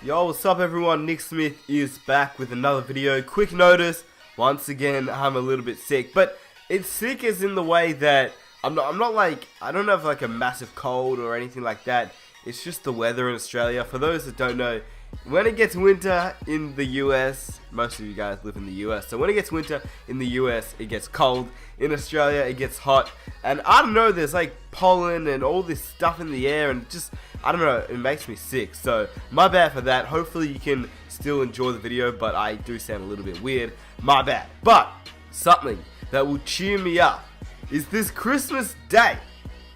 Yo, what's up everyone? Nick Smith is back with another video. Quick notice, once again, I'm a little bit sick, but it's sick as in the way that I don't have like a massive cold or anything like that. It's just the weather in Australia. For those that don't know, when it gets winter in the US, most of you guys live in the US, so when it gets winter in the US, it gets cold. In Australia, it gets hot, and I don't know, there's like pollen and all this stuff in the air, and just, I don't know, it makes me sick, so my bad for that. Hopefully you can still enjoy the video, but I do sound a little bit weird, my bad. But something that will cheer me up is this Christmas Day.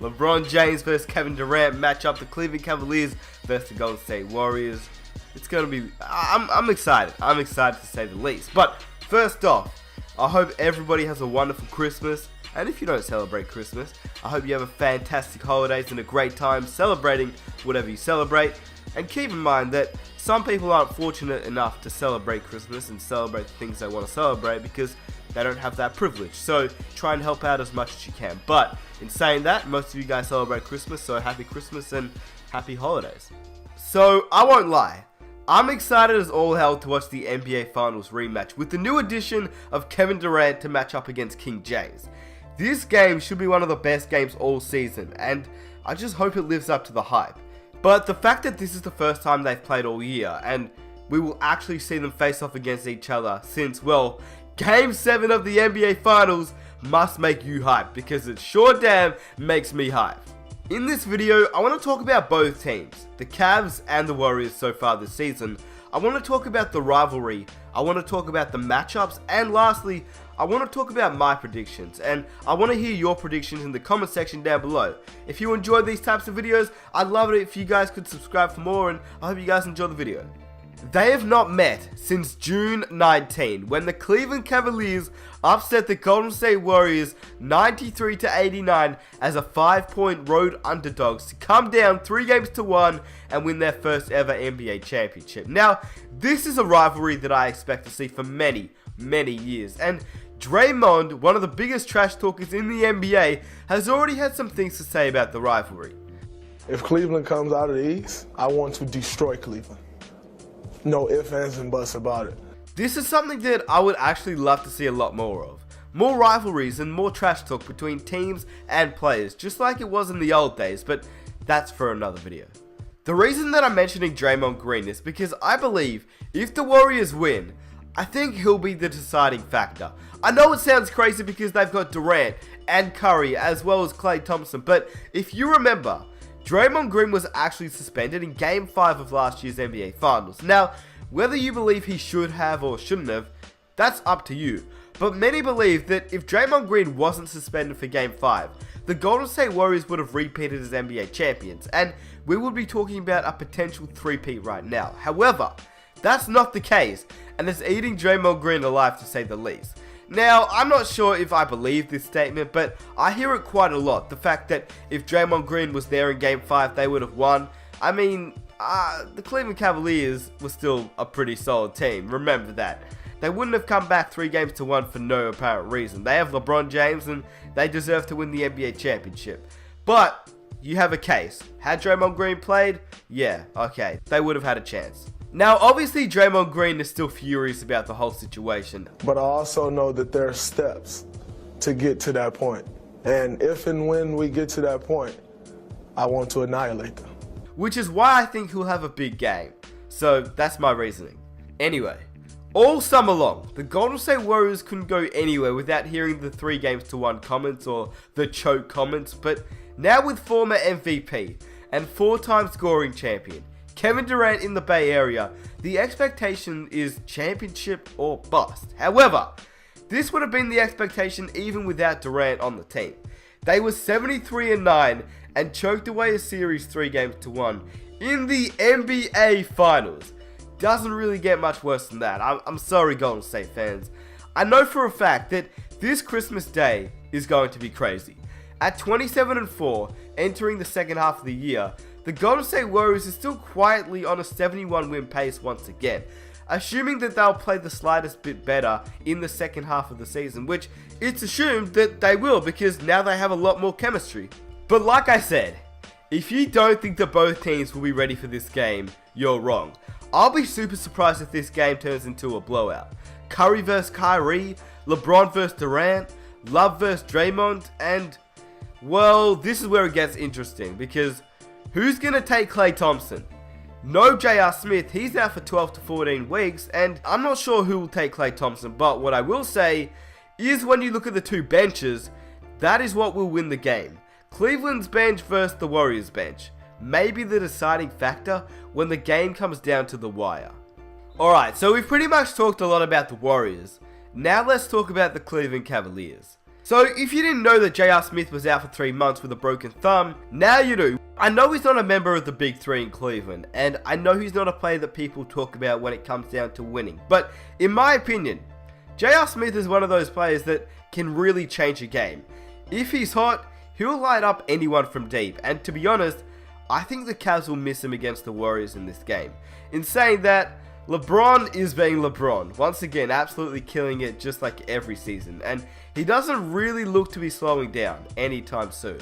LeBron James versus Kevin Durant match up, the Cleveland Cavaliers versus the Golden State Warriors. It's gonna be, I'm excited. I'm excited to say the least. But first off, I hope everybody has a wonderful Christmas. And if you don't celebrate Christmas, I hope you have a fantastic holidays and a great time celebrating whatever you celebrate. And keep in mind that some people aren't fortunate enough to celebrate Christmas and celebrate the things they want to celebrate because they don't have that privilege. So try and help out as much as you can. But in saying that, most of you guys celebrate Christmas, so happy Christmas and happy holidays. So I won't lie, I'm excited as all hell to watch the NBA Finals rematch with the new addition of Kevin Durant to match up against King James. This game should be one of the best games all season, and I just hope it lives up to the hype. But the fact that this is the first time they've played all year, and we will actually see them face off against each other since, well, Game 7 of the NBA Finals must make you hype, because it sure damn makes me hype. In this video, I want to talk about both teams, the Cavs and the Warriors so far this season. I want to talk about the rivalry, I want to talk about the matchups, and lastly, I want to talk about my predictions, and I want to hear your predictions in the comment section down below. If you enjoy these types of videos, I'd love it if you guys could subscribe for more, and I hope you guys enjoy the video. They have not met since June 19, when the Cleveland Cavaliers upset the Golden State Warriors 93-89 as a 5-point road underdogs to come down 3-1 and win their first ever NBA championship. Now, this is a rivalry that I expect to see for many years, and Draymond, one of the biggest trash talkers in the NBA, has already had some things to say about the rivalry. If Cleveland comes out of the East, I want to destroy Cleveland. No ifs, ands, and buts about it. This is something that I would actually love to see a lot more of. More rivalries and more trash talk between teams and players, just like it was in the old days, but that's for another video. The reason that I'm mentioning Draymond Green is because I believe if the Warriors win, I think he'll be the deciding factor. I know it sounds crazy because they've got Durant and Curry as well as Klay Thompson, but if you remember, Draymond Green was actually suspended in Game 5 of last year's NBA Finals. Now, whether you believe he should have or shouldn't have, that's up to you. But many believe that if Draymond Green wasn't suspended for Game 5, the Golden State Warriors would have repeated as NBA champions, and we would be talking about a potential three-peat right now. However, that's not the case, and it's eating Draymond Green alive to say the least. Now, I'm not sure if I believe this statement, but I hear it quite a lot. The fact that if Draymond Green was there in Game 5, they would have won. I mean, the Cleveland Cavaliers were still a pretty solid team. Remember that. They wouldn't have come back 3-1 for no apparent reason. They have LeBron James, and they deserve to win the NBA championship. But you have a case. Had Draymond Green played? Yeah, okay. They would have had a chance. Now, obviously, Draymond Green is still furious about the whole situation. But I also know that there are steps to get to that point. And if and when we get to that point, I want to annihilate them. Which is why I think he'll have a big game. So, that's my reasoning. Anyway, all summer long, the Golden State Warriors couldn't go anywhere without hearing the 3-1 comments or the choke comments. But now with former MVP and 4-time scoring champion Kevin Durant in the Bay Area, the expectation is championship or bust. However, this would have been the expectation even without Durant on the team. They were 73-9 and choked away a series 3-1 in the NBA Finals. Doesn't really get much worse than that. I'm sorry, Golden State fans. I know for a fact that this Christmas Day is going to be crazy. At 27-4, entering the second half of the year, the Golden State Warriors is still quietly on a 71 win pace once again, assuming that they'll play the slightest bit better in the second half of the season, which it's assumed that they will because now they have a lot more chemistry. But like I said, if you don't think that both teams will be ready for this game, you're wrong. I'll be super surprised if this game turns into a blowout. Curry vs Kyrie, LeBron vs Durant, Love vs Draymond, and, well, this is where it gets interesting, because who's going to take Klay Thompson? No J.R. Smith, he's out for 12 to 14 weeks, and I'm not sure who will take Klay Thompson, but what I will say is when you look at the two benches, that is what will win the game. Cleveland's bench versus the Warriors bench. Maybe the deciding factor when the game comes down to the wire. Alright, so we've pretty much talked a lot about the Warriors. Now let's talk about the Cleveland Cavaliers. So if you didn't know that J.R. Smith was out for 3 months with a broken thumb, now you do. I know he's not a member of the Big Three in Cleveland, and I know he's not a player that people talk about when it comes down to winning. But in my opinion, J.R. Smith is one of those players that can really change a game. If he's hot, he'll light up anyone from deep, and to be honest, I think the Cavs will miss him against the Warriors in this game. In saying that, LeBron is being LeBron. Once again, absolutely killing it just like every season. And he doesn't really look to be slowing down anytime soon.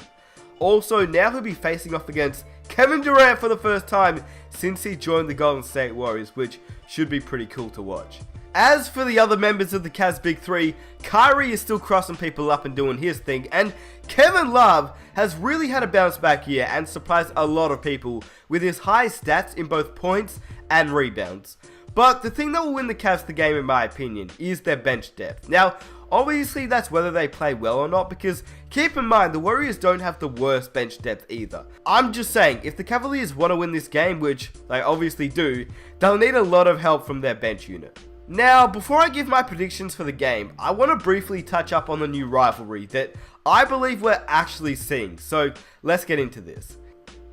Also, now he'll be facing off against Kevin Durant for the first time since he joined the Golden State Warriors, which should be pretty cool to watch. As for the other members of the Cavs Big Three, Kyrie is still crossing people up and doing his thing, and Kevin Love has really had a bounce back year and surprised a lot of people with his high stats in both points and rebounds. But the thing that will win the Cavs the game in my opinion is their bench depth. Now, obviously that's whether they play well or not, because keep in mind the Warriors don't have the worst bench depth either. I'm just saying, if the Cavaliers want to win this game, which they obviously do, they'll need a lot of help from their bench unit. Now, before I give my predictions for the game, I want to briefly touch up on the new rivalry that I believe we're actually seeing, so let's get into this.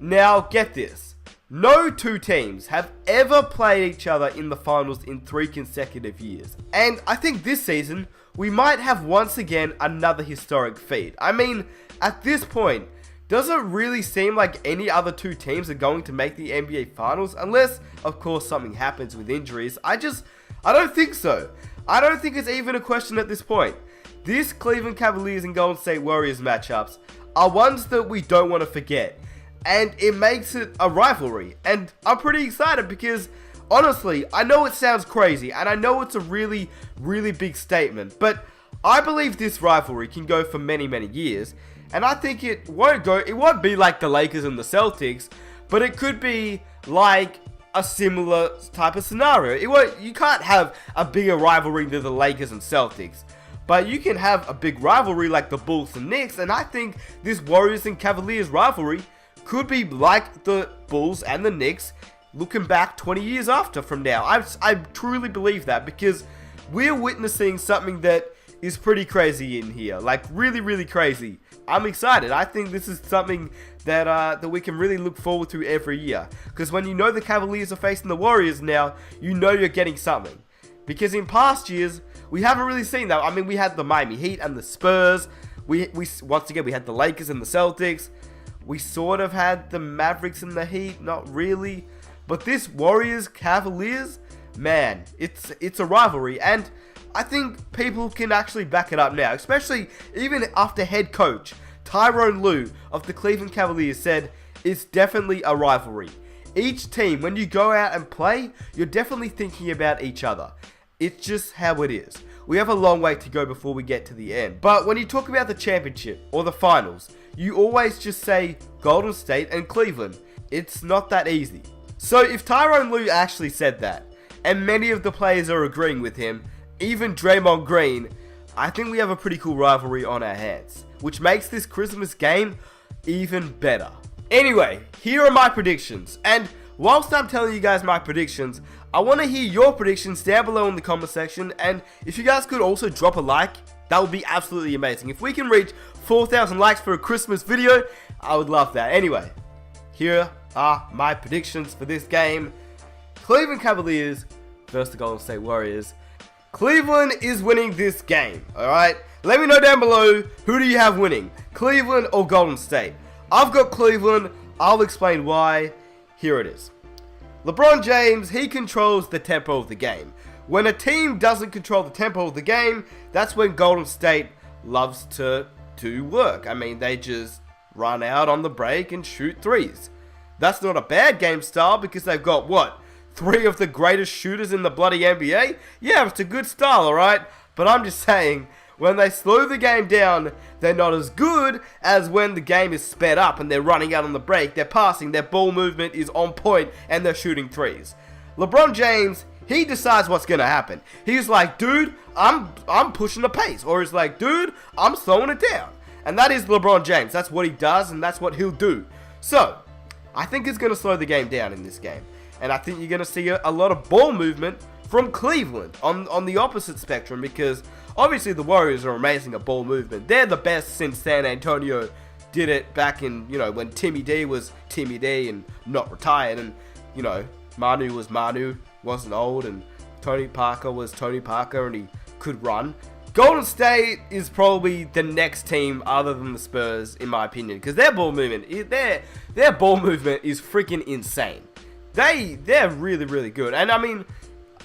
Now, get this. No two teams have ever played each other in the finals in 3 consecutive years. And I think this season, we might have once again another historic feat. I mean, at this point, does it really seem like any other two teams are going to make the NBA Finals? Unless, of course, something happens with injuries. I don't think so. I don't think it's even a question at this point. This Cleveland Cavaliers and Golden State Warriors matchups are ones that we don't want to forget. And it makes it a rivalry. And I'm pretty excited because, honestly, I know it sounds crazy. And I know it's a really, really big statement. But I believe this rivalry can go for many, many years. And I think it won't be like the Lakers and the Celtics. But it could be like a similar type of scenario. You can't have a bigger rivalry than the Lakers and Celtics, but you can have a big rivalry like the Bulls and Knicks, and I think this Warriors and Cavaliers rivalry could be like the Bulls and the Knicks looking back 20 years after from now. I truly believe that, because we're witnessing something that is pretty crazy in here, like really, really crazy. I'm excited. I think this is something that we can really look forward to every year. Because when you know the Cavaliers are facing the Warriors now, you know you're getting something. Because in past years, we haven't really seen that. I mean, we had the Miami Heat and the Spurs. We once again, we had the Lakers and the Celtics. We sort of had the Mavericks and the Heat, not really. But this Warriors Cavaliers, man, it's a rivalry. And I think people can actually back it up now, especially even after head coach Tyronn Lue of the Cleveland Cavaliers said it's definitely a rivalry. Each team, when you go out and play, you're definitely thinking about each other. It's just how it is. We have a long way to go before we get to the end. But when you talk about the championship or the finals, you always just say Golden State and Cleveland. It's not that easy. So if Tyronn Lue actually said that, and many of the players are agreeing with him, even Draymond Green, I think we have a pretty cool rivalry on our hands, which makes this Christmas game even better. Anyway, here are my predictions, and whilst I'm telling you guys my predictions, I want to hear your predictions down below in the comment section, and if you guys could also drop a like, that would be absolutely amazing. If we can reach 4,000 likes for a Christmas video, I would love that. Anyway, here are my predictions for this game. Cleveland Cavaliers versus the Golden State Warriors. Cleveland is winning this game, alright? Let me know down below, who do you have winning? Cleveland or Golden State? I've got Cleveland. I'll explain why. Here it is. LeBron James, he controls the tempo of the game. When a team doesn't control the tempo of the game, that's when Golden State loves to do work. I mean, they just run out on the break and shoot threes. That's not a bad game style because they've got, what, three of the greatest shooters in the bloody NBA? Yeah, it's a good style, alright? But I'm just saying, when they slow the game down, they're not as good as when the game is sped up and they're running out on the break, they're passing, their ball movement is on point, and they're shooting threes. LeBron James, he decides what's going to happen. He's like, dude, I'm pushing the pace. Or he's like, dude, I'm slowing it down. And that is LeBron James. That's what he does, and that's what he'll do. So, I think it's going to slow the game down in this game. And I think you're going to see a lot of ball movement from Cleveland on the opposite spectrum, because obviously the Warriors are amazing at ball movement. They're the best since San Antonio did it back in, when Timmy D was Timmy D and not retired, and, Manu was Manu, wasn't old, and Tony Parker was Tony Parker, and he could run. Golden State is probably the next team other than the Spurs, in my opinion, because their ball movement is freaking insane. They're really, really good. And I mean,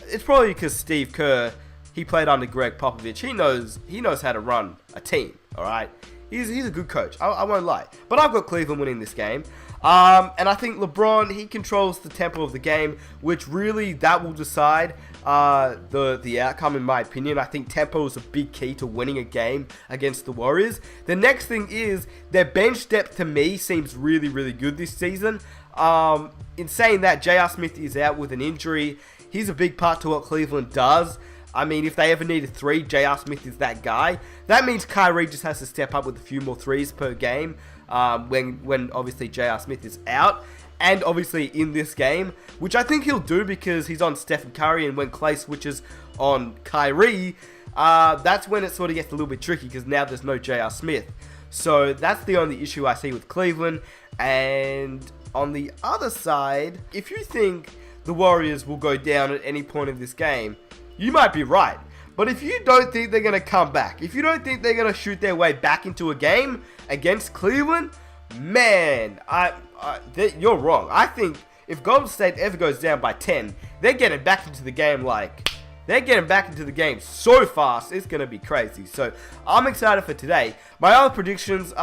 it's probably because Steve Kerr, he played under Greg Popovich. He knows how to run a team, all right? He's a good coach. I won't lie. But I've got Cleveland winning this game. And I think LeBron, he controls the tempo of the game, which really, that will decide the outcome, in my opinion. I think tempo is a big key to winning a game against the Warriors. The next thing is, their bench depth to me seems really, really good this season. In saying that, J.R. Smith is out with an injury. He's a big part to what Cleveland does. I mean, if they ever need a three, J.R. Smith is that guy. That means Kyrie just has to step up with a few more threes per game when obviously J.R. Smith is out. And obviously in this game, which I think he'll do because he's on Stephen Curry, and when Klay switches on Kyrie, that's when it sort of gets a little bit tricky because now there's no J.R. Smith. So that's the only issue I see with Cleveland. And on the other side, if you think the Warriors will go down at any point in this game, you might be right. But if you don't think they're going to come back, if you don't think they're going to shoot their way back into a game against Cleveland, man, you're wrong. I think if Golden State ever goes down by 10, they're getting back into the game so fast, it's going to be crazy. So I'm excited for today. My other predictions,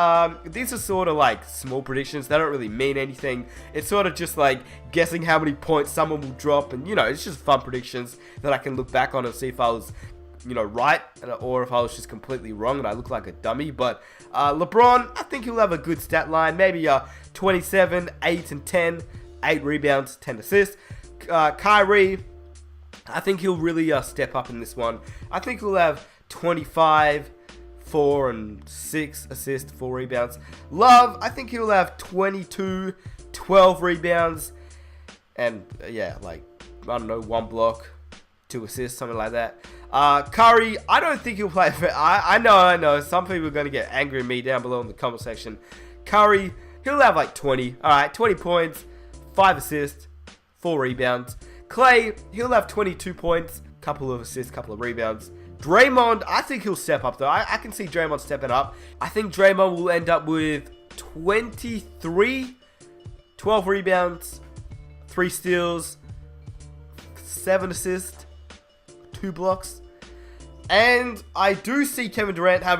these are sort of like small predictions. They don't really mean anything. It's sort of just like guessing how many points someone will drop. And, it's just fun predictions that I can look back on and see if I was, right, or if I was just completely wrong and I look like a dummy. But LeBron, I think he'll have a good stat line. Maybe 27, 8 and 10, 8 rebounds, 10 assists. Kyrie, I think he'll really step up in this one. I think he'll have 25, 4 and 6 assists, 4 rebounds. Love, I think he'll have 22, 12 rebounds, and I don't know, 1 block, 2 assists, something like that. Curry, I don't think he'll play for, I know, some people are going to get angry at me down below in the comment section. Curry, he'll have like 20, alright, 20 points, 5 assists, 4 rebounds. Klay, he'll have 22 points, couple of assists, couple of rebounds. Draymond, I think he'll step up though. I can see Draymond stepping up. I think Draymond will end up with 23, 12 rebounds, 3 steals, 7 assists, 2 blocks. And I do see Kevin Durant I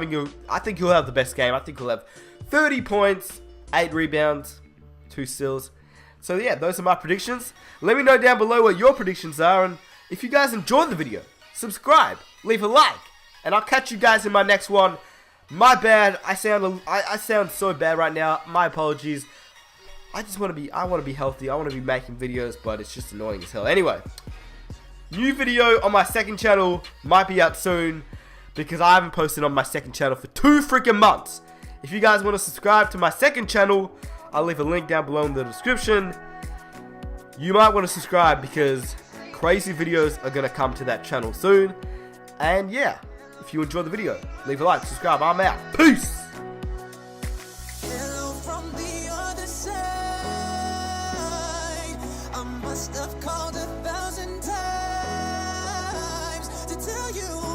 think he'll have the best game. I think he'll have 30 points, 8 rebounds, 2 steals. So yeah, those are my predictions. Let me know down below what your predictions are, and if you guys enjoyed the video, subscribe, leave a like, and I'll catch you guys in my next one. My bad, I sound so bad right now. My apologies. I want to be healthy. I want to be making videos, but it's just annoying as hell. Anyway, new video on my second channel might be out soon because I haven't posted on my second channel for 2 freaking months. If you guys want to subscribe to my second channel, I'll leave a link down below in the description. You might want to subscribe because crazy videos are going to come to that channel soon. And yeah, if you enjoyed the video, leave a like, subscribe. I'm out. Peace! Hello from the other side. I must have called 1,000 times to tell you